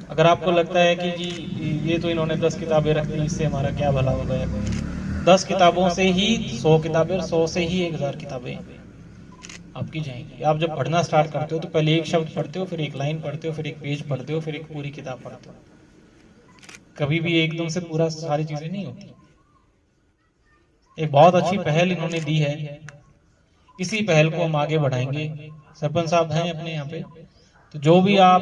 अगर आपको लगता है कि जी ये तो इन्होंने 10 किताबें रख दी, इससे हमारा क्या भला हो गया, 10 किताबों से ही 100 किताबें, 100 से ही 1000 किताबें आपकी जाएंगी। आप जब पढ़ना स्टार्ट करते हो तो पहले एक शब्द पढ़ते हो, फिर एक लाइन पढ़ते हो, फिर एक पेज पढ़ते हो, फिर एक पूरी किताब पढ़ते हो। कभी भी एकदम से पूरा सारी चीजें नहीं होती। एक बहुत अच्छी पहल इन्होंने दी है, इसी पहल को हम आगे बढ़ाएंगे। सरपंच साहब हैं अपने यहाँ पे, तो जो भी आप,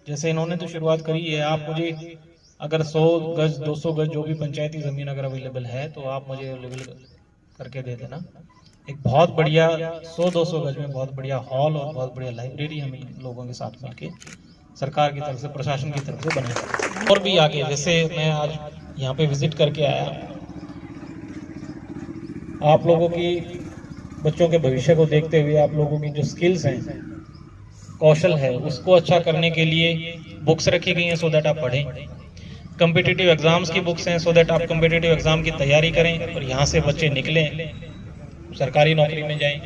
जैसे इन्होंने तो शुरुआत करी है, आप मुझे अगर 100 गज 200 गज जो भी पंचायती जमीन अगर अवेलेबल है तो आप मुझे अवेलेबल करके दे देना। एक बहुत बढ़िया 100-200 गज में बहुत बढ़िया हॉल और बहुत बढ़िया लाइब्रेरी हम इन लोगों के साथ मिलके सरकार की तरफ से, प्रशासन की तरफ से बनाएंगे। और भी आगे, जैसे मैं आज यहाँ पे विजिट करके आया, आप लोगों की, बच्चों के भविष्य को देखते हुए आप लोगों की जो स्किल्स हैं, कौशल है, उसको अच्छा करने के लिए बुक्स रखी गई हैं सो दैट आप पढ़ें। कम्पिटिटिव एग्जाम्स की बुक्स हैं सो दैट आप कम्पिटिटिव एग्जाम की तैयारी करें और यहाँ से बच्चे निकलें, सरकारी नौकरी में जाएं,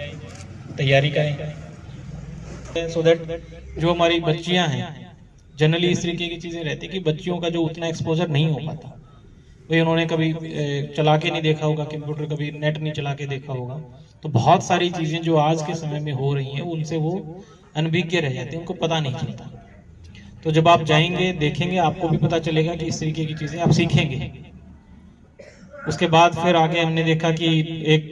तैयारी करें। सो दैट जो हमारी बच्चियाँ हैं, जनरली इस तरीके की चीज़ें रहती है कि बच्चियों का जो उतना एक्सपोजर नहीं हो पाता, भाई उन्होंने कभी चला के नहीं देखा होगा कंप्यूटर, कभी नेट नहीं चला के देखा होगा, तो बहुत सारी चीज़ें जो आज के समय में हो रही हैं उनसे वो अनभिज्ञ रह जाते हैं, उनको पता नहीं चलता। तो जब आप जाएंगे देखेंगे आपको भी पता चलेगा कि इस तरीके की चीज़ें आप सीखेंगे। उसके बाद फिर आगे हमने देखा कि एक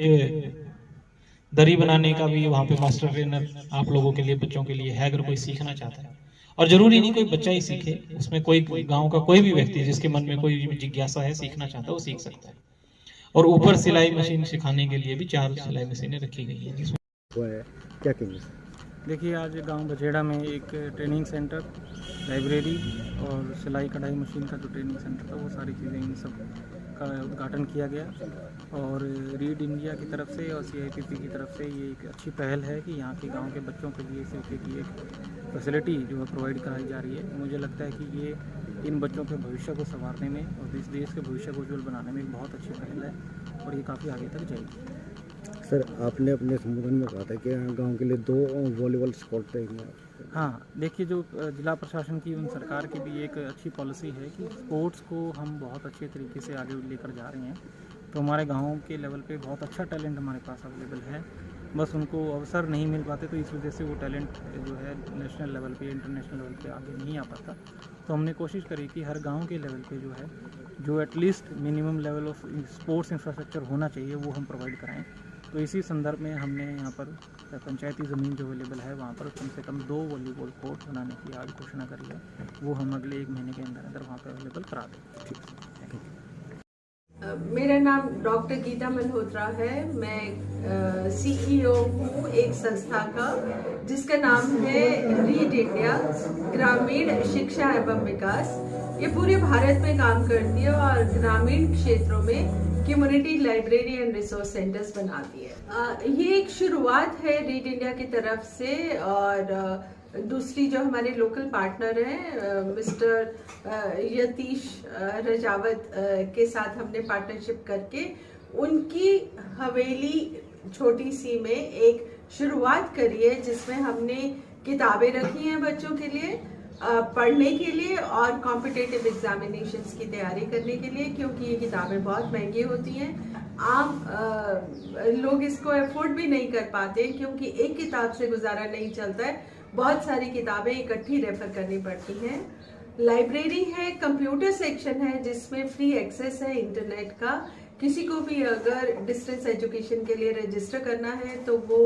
दरी बनाने का भी वहाँ पे मास्टर ट्रेनर आप लोगों के लिए, बच्चों के लिए है, अगर कोई सीखना चाहता है। और जरूरी नहीं कोई बच्चा ही सीखे, उसमें कोई गांव का कोई भी व्यक्ति जिसके मन में कोई जिज्ञासा है, सीखना चाहता है, वो सीख सकता है। और ऊपर सिलाई मशीन सिखाने के लिए भी 4 सिलाई मशीनें रखी गई हैं जिसमें क्या कहेंगे? देखिए, आज गांव बछेड़ा में एक ट्रेनिंग सेंटर, लाइब्रेरी और सिलाई कढ़ाई मशीन का जो ट्रेनिंग सेंटर था, वो सारी चीज़ें इन सब का उद्घाटन किया गया। और रीड इंडिया की तरफ से और CIPP की तरफ से ये एक अच्छी पहल है कि यहाँ के गांव के बच्चों के लिए इस तरीके की एक फैसिलिटी जो है प्रोवाइड कराई जा रही है। मुझे लगता है कि ये इन बच्चों के भविष्य को संवारने में और इस देश के भविष्य को उज्ज्वल बनाने में एक बहुत अच्छी पहल है और ये काफ़ी आगे तक जाएगी। सर, आपने अपने संबोधन में कहा था कि गांव के लिए 2 वॉलीबॉल कोर्ट रहेंगे। हाँ, देखिए, जो जिला प्रशासन की, उन सरकार की भी एक अच्छी पॉलिसी है कि स्पोर्ट्स को हम बहुत अच्छे तरीके से आगे लेकर जा रहे हैं। तो हमारे गाँव के लेवल पे बहुत अच्छा टैलेंट हमारे पास अवेलेबल है, बस उनको अवसर नहीं मिल पाते, तो इस वजह से वो टैलेंट जो है नेशनल लेवल पे, इंटरनेशनल लेवल पे आगे नहीं आ पाता। तो हमने कोशिश करी कि हर गांव के लेवल पे जो है, जो at least minimum level of sports infrastructure होना चाहिए, वो हम प्रोवाइड कराएँ। तो इसी संदर्भ में हमने यहाँ पर पंचायती ज़मीन जो अवेलेबल है वहाँ पर कम से कम 2 वॉलीबॉल कोर्ट बनाने की आज घोषणा करी है। वो हम अगले 1 महीने के अंदर वहाँ पर अवेलेबल करा दें। मेरा नाम डॉक्टर गीता मल्होत्रा है। मैं CEO हूँ एक संस्था का जिसका नाम है रीड इंडिया, ग्रामीण शिक्षा एवं विकास। ये पूरे भारत में काम करती है और ग्रामीण क्षेत्रों में community library and resource centres बनाती है। ये एक शुरुआत है रीड इंडिया की तरफ से, और दूसरी जो हमारे लोकल पार्टनर हैं मिस्टर यतीश रजावत के साथ हमने पार्टनरशिप करके उनकी हवेली छोटी सी में एक शुरुआत करी है, जिसमें हमने किताबें रखी हैं बच्चों के लिए पढ़ने के लिए और कॉम्पिटिटिव एग्जामिनेशंस की तैयारी करने के लिए, क्योंकि ये किताबें बहुत महंगी होती हैं। आम लोग इसको अफोर्ड भी नहीं कर पाते, क्योंकि एक किताब से गुजारा नहीं चलता है, बहुत सारी किताबें इकट्ठी रेफर करनी पड़ती हैं। लाइब्रेरी है, कंप्यूटर सेक्शन है जिसमें फ्री एक्सेस है इंटरनेट का। किसी को भी अगर डिस्टेंस एजुकेशन के लिए रजिस्टर करना है तो वो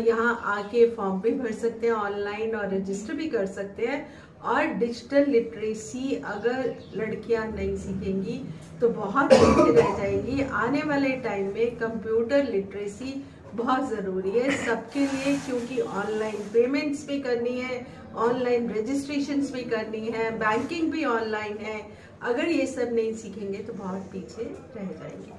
यहाँ आके फॉर्म भी भर सकते हैं ऑनलाइन और रजिस्टर भी कर सकते हैं। और डिजिटल लिटरेसी अगर लड़कियां नहीं सीखेंगी तो बहुत पीछे रह जाएंगी। आने वाले टाइम में कंप्यूटर लिटरेसी बहुत ज़रूरी है सबके लिए, क्योंकि ऑनलाइन पेमेंट्स भी करनी है, ऑनलाइन रजिस्ट्रेशंस भी करनी है, बैंकिंग भी ऑनलाइन है। अगर ये सब नहीं सीखेंगे तो बहुत पीछे रह जाएंगे।